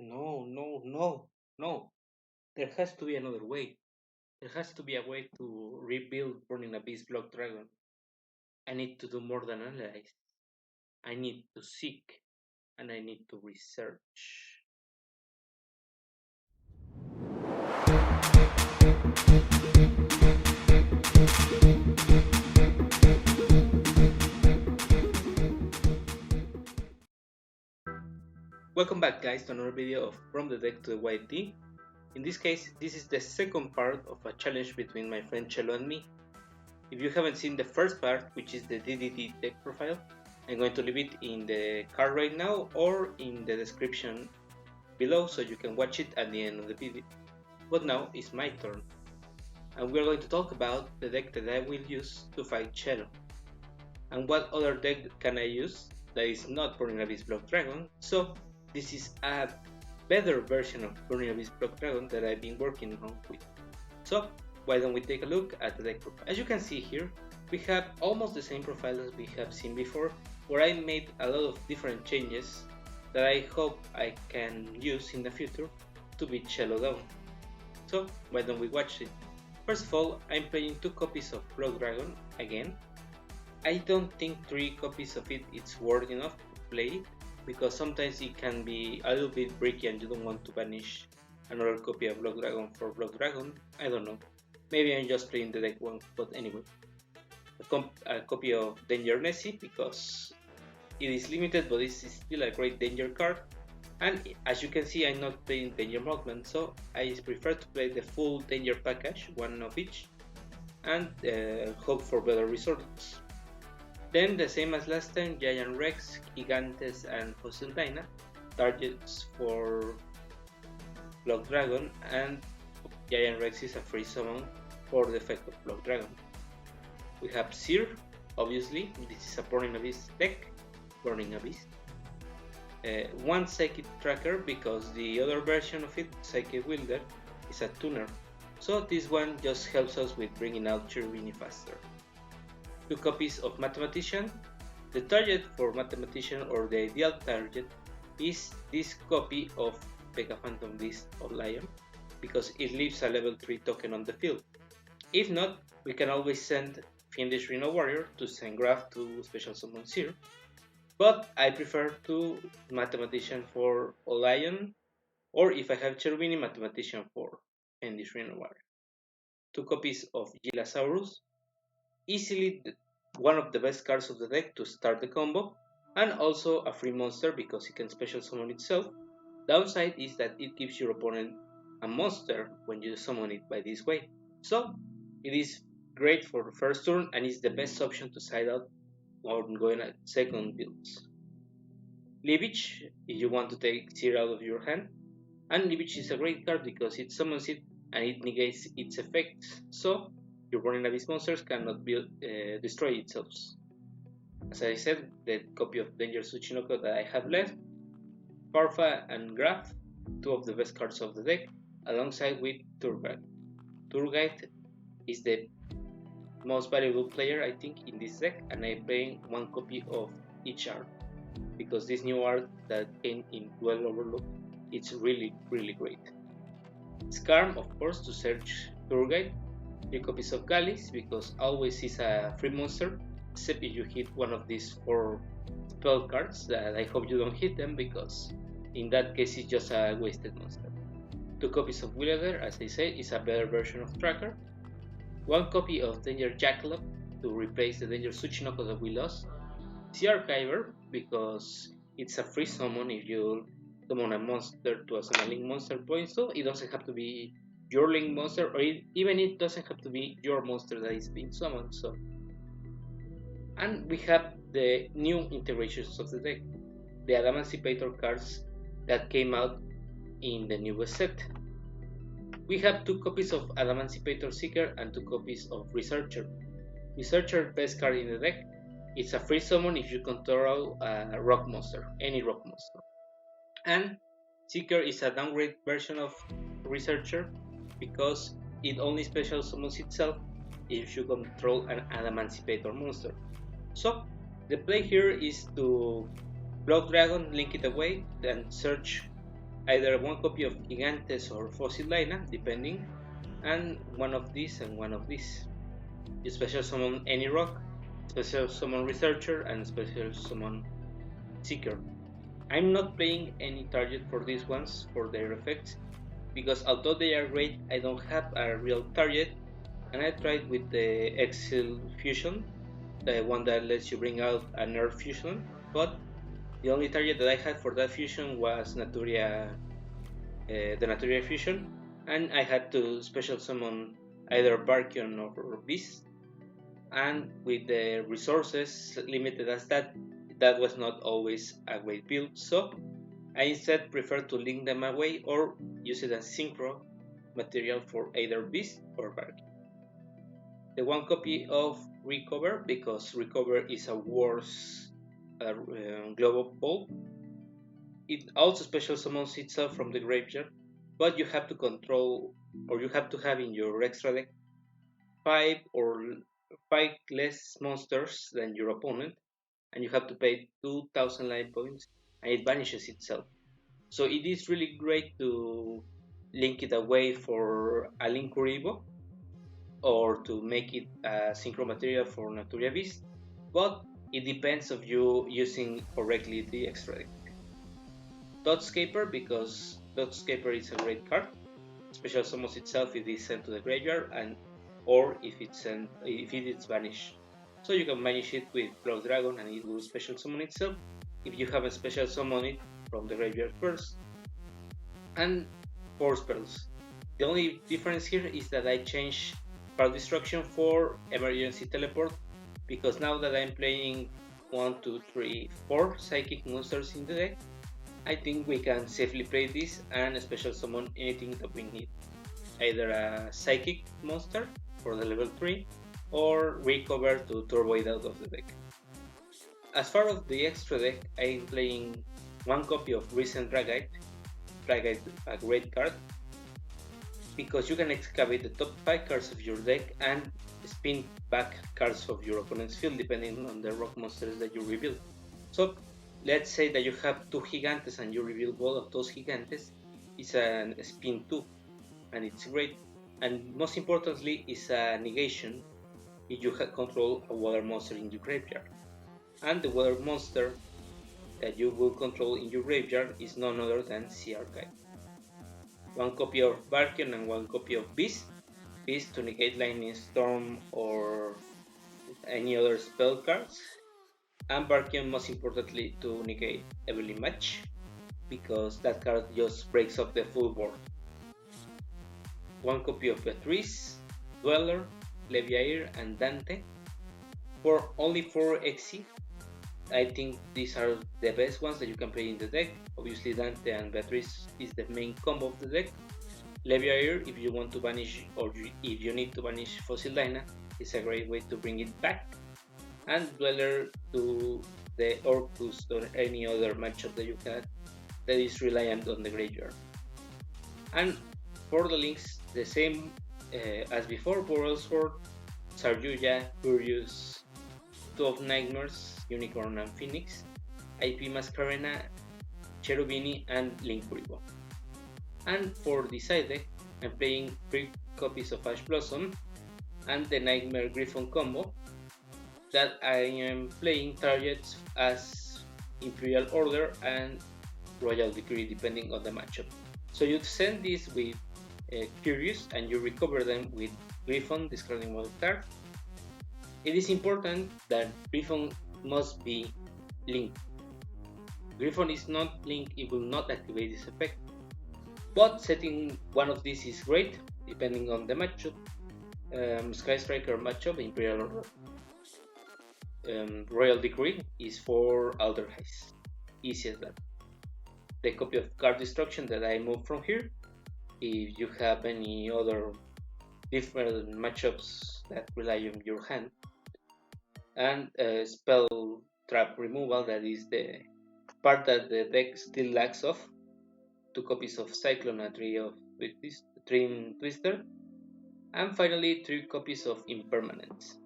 No, no, no, no. There has to be another way. There has to be a way to rebuild Burning Abyss Block Dragon. I need to do more than analyze. I need to seek and I need to research. Welcome back guys to another video of From the Deck to the White D. In this case, this is the second part of a challenge between my friend Chelo and me. If you haven't seen the first part, which is the DDD deck profile, I'm going to leave it in the card right now or in the description below so you can watch it at the end of the video. But now it's my turn, and we're going to talk about the deck that I will use to fight Chelo. And what other deck can I use that is not Burning Abyss Block Dragon? So this is a better version of Burning Abyss Block Dragon that I've been working on with. So why don't we take a look at the deck profile? As you can see here, we have almost the same profile as we have seen before, where I made a lot of different changes that I hope I can use in the future to beat Chelo down. So why don't we watch it? First of all, I'm playing 2 copies of Block Dragon again. I don't think 3 copies of it is worth enough to play it, because sometimes it can be a little bit bricky and you don't want to banish another copy of Block Dragon for Block Dragon. I don't know. Maybe I'm just playing the deck one, but anyway. A copy of Danger Nessie because it is limited, but this is still a great danger card. And as you can see, I'm not playing Danger Mothman, so I prefer to play the full Danger package, one of each, and hope for better results. Then, the same as last time, Giant Rex, Gigantes, and Fossil Dyna, targets for Block Dragon, and Giant Rex is a free summon for the effect of Block Dragon. We have Seer, obviously, this is a Burning Abyss deck, Burning Abyss. One Psychic Tracker, because the other version of it, Psychic Wielder, is a tuner, so this one just helps us with bringing out Cherubini faster. 2 copies of Mathematician. The target for Mathematician, or the ideal target, is this copy of Pega Phantom Beast of Lion, because it leaves a level 3 token on the field. If not, we can always send Fiendish Rhino Warrior to send Graph to Special Summon Seer, but I prefer to Mathematician for Lion, or if I have Cherubini, Mathematician for Fiendish Rhino Warrior. 2 copies of Gilasaurus, easily one of the best cards of the deck to start the combo, and also a free monster because it can special summon itself. Downside is that it gives your opponent a monster when you summon it by this way, so it is great for the first turn and is the best option to side out on going at second builds. Leverage, if you want to take Seer out of your hand, and Leverage is a great card because it summons it and it negates its effects, so your Burning Abyss monsters cannot destroy itself. As I said, the copy of Danger Tsuchinoko that I have left, Parfa and Graph, 2 of the best cards of the deck, alongside with Tour Guide. Tour Guide is the most valuable player I think in this deck, and I'm playing 1 copy of each art, because this new art that came in Duel Overlook, it's really great. Scarm, of course, to search Tour Guide. 3 copies of Galley, because always is a free monster, except if you hit one of these 4 spell cards, that I hope you don't hit them, because in that case it's just a wasted monster. 2 copies of Wielder, as I said, is a better version of Tracker. 1 copy of Danger Jackalope to replace the Danger Tsuchinoko that we lost. Sea Archiver, because it's a free summon if you summon a monster to a link monster point, so it doesn't have to be your link monster, or even it doesn't have to be your monster that is being summoned. So, and we have the new integrations of the deck, the Adamantipator cards that came out in the newest set. We have 2 copies of Adamantipator Seeker and 2 copies of Researcher. Researcher, best card in the deck. It's a free summon if you control a rock monster, any rock monster. And Seeker is a downgrade version of Researcher, because it only special summons itself if you control an Adamantipator monster. So the play here is to Block Dragon, link it away, then search either one copy of Gigantes or Fossil Lina, depending, and one of these and one of these. You special summon any rock, special summon Researcher, and special summon Seeker. I'm not playing any target for these ones for their effects, because although they are great, I don't have a real target, and I tried with the Exile Fusion, the one that lets you bring out a Nerf Fusion, but the only target that I had for that fusion was Naturia, the Naturia fusion, and I had to special summon either Barkion or Beast, and with the resources limited as that, that was not always a great build, so I instead prefer to link them away or use it as synchro material for either Beast or Barkion. The one copy of Recover, because Recover is a worse Global Ball. It also special summons itself from the graveyard, but you have to control, or you have to have in your extra deck 5 less monsters than your opponent, and you have to pay 2,000 life points, and it vanishes itself. So it is really great to link it away for a Linkuribo, or to make it a synchro material for Naturia Beast, but it depends of you using correctly the extra deck. Dotscaper, because Dotscaper is a great card. Special summons itself if it is sent to the graveyard, and or if it is banished. So you can banish it with Blood Dragon and it will special summon itself if you have a special summon it from the graveyard first. And Force Spells. The only difference here is that I changed Power Destruction for Emergency Teleport, because now that I'm playing 1, 2, 3, 4 Psychic monsters in the deck, I think we can safely play this and special summon anything that we need. Either a Psychic monster for the level 3 or Recover to turbo it out of the deck. As far as the extra deck, I am playing one copy of Recent Dragite. Dragite, a great card, because you can excavate the top 5 cards of your deck and spin back cards of your opponent's field depending on the rock monsters that you reveal. So let's say that you have 2 Gigantes and you reveal one of those Gigantes, it's a spin 2 and it's great. And most importantly, it's a negation if you control a water monster in your graveyard. And the water monster that you will control in your graveyard is none other than Sea Archive. One copy of Barkion and one copy of Beast. Beast to negate Lightning Storm or any other spell cards, and Barkion most importantly to negate Evelyn Match, because that card just breaks up the full board. One copy of Beatrice, Dweller, Leviair, and Dante for only 4 XC. I think these are the best ones that you can play in the deck. Obviously Dante and Beatrice is the main combo of the deck. Leviair, if you want to banish or if you need to banish Fossil Lina, is a great way to bring it back. And Dweller to the Orcus or any other matchup that you have that is reliant on the graveyard. And for the links, the same as before: Boreal Sword, Sarjuya, Curious, Two of Nightmares, Unicorn and Phoenix, IP Mascarena, Cherubini, and Linkuribo. And for the side deck, I'm playing 3 copies of Ash Blossom and the Nightmare Griffon combo, that I am playing targets as Imperial Order and Royal Decree depending on the matchup. So you send this with Curious and you recover them with Griffon, discarding one card. It is important that Griffon must be linked. Griffon is not linked, it will not activate this effect. But setting one of these is great, depending on the matchup. Sky Striker matchup, Imperial Order. Royal Decree is for Alder Heist. Easy as that. The copy of Card Destruction that I moved from here. If you have any other different matchups that rely on your hand. And Spell Trap Removal, that is the part that the deck still lacks of. 2 copies of Cyclone, a 3 of Dream Twister, and finally 3 copies of Impermanence.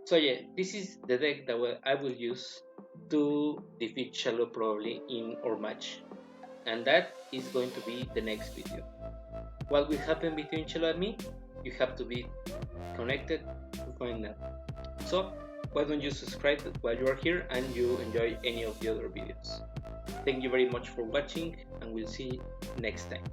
So yeah, this is the deck that I will use to defeat Chelo probably in our match. and that is going to be the next video. What will happen between Chelo and me? You have to be connected to find that. So why don't you subscribe while you are here and you enjoy any of the other videos. Thank you very much for watching, and we'll see you next time.